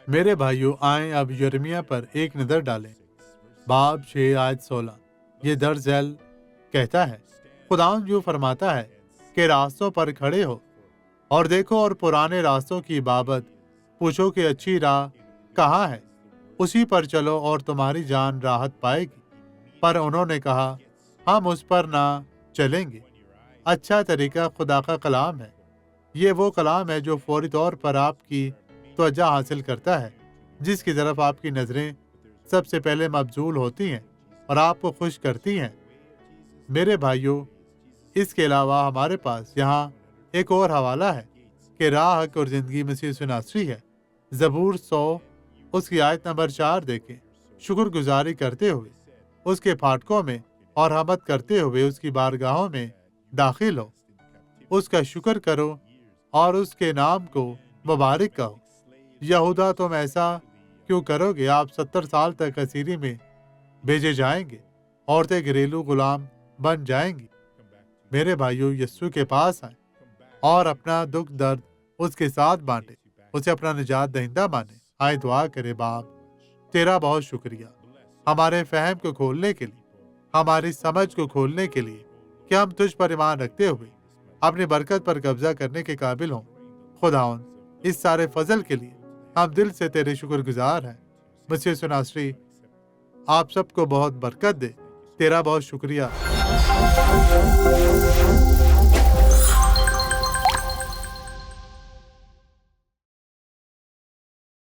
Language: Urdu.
میرے بھائیوں، آئیں اب یرمیہ پر ایک نظر ڈالیں۔ باب 6 آیت 16 یہ درج ذیل کہتا ہے، خداوند یوں فرماتا ہے کہ راستوں پر کھڑے ہو اور دیکھو اور پرانے راستوں کی بابت پوچھو کہ اچھی راہ کہاں ہے، اسی پر چلو اور تمہاری جان راحت پائے گی۔ پر انہوں نے کہا، ہم اس پر نہ چلیں گے۔ اچھا طریقہ خدا کا کلام ہے۔ یہ وہ کلام ہے جو فوری طور پر آپ کی توجہ حاصل کرتا ہے، جس کی طرف آپ کی نظریں سب سے پہلے مبذول ہوتی ہیں اور آپ کو خوش کرتی ہیں۔ میرے بھائیوں، اس کے علاوہ ہمارے پاس یہاں ایک اور حوالہ ہے کہ راہ، حق اور زندگی مسیح یسوع ناصری ہے۔ زبور 100 اس کی آیت نمبر 4 دیکھیں۔ شکر گزاری کرتے ہوئے اس کے پھاٹکوں میں اور حمد کرتے ہوئے اس کی بارگاہوں میں داخل ہو، اس کا شکر کرو اور اس کے نام کو مبارک کہو۔ یہودا، تم ایسا کیوں کرو گے؟ آپ 70 سال تک اسیری میں بھیجے جائیں گے، عورتیں گھریلو غلام بن جائیں گی۔ میرے بھائیوں، یسوع کے پاس آئیں اور اپنا دکھ درد اس کے ساتھ بانٹیں، اسے اپنا نجات دہندہ مانیں۔ آئے دعا کرے۔ باپ، تیرا بہت شکریہ ہمارے فہم کو کھولنے کے لیے، ہماری سمجھ کو کھولنے کے لیے کہ ہم تجھ پر ایمان رکھتے ہوئے اپنی برکت پر قبضہ کرنے کے قابل ہوں۔ خداوند، اس سارے فضل کے لیے ہم دل سے تیرے شکر گزار ہیں۔ مسیح یسوع ناصری آپ سب کو بہت برکت دے۔ تیرا بہت شکریہ۔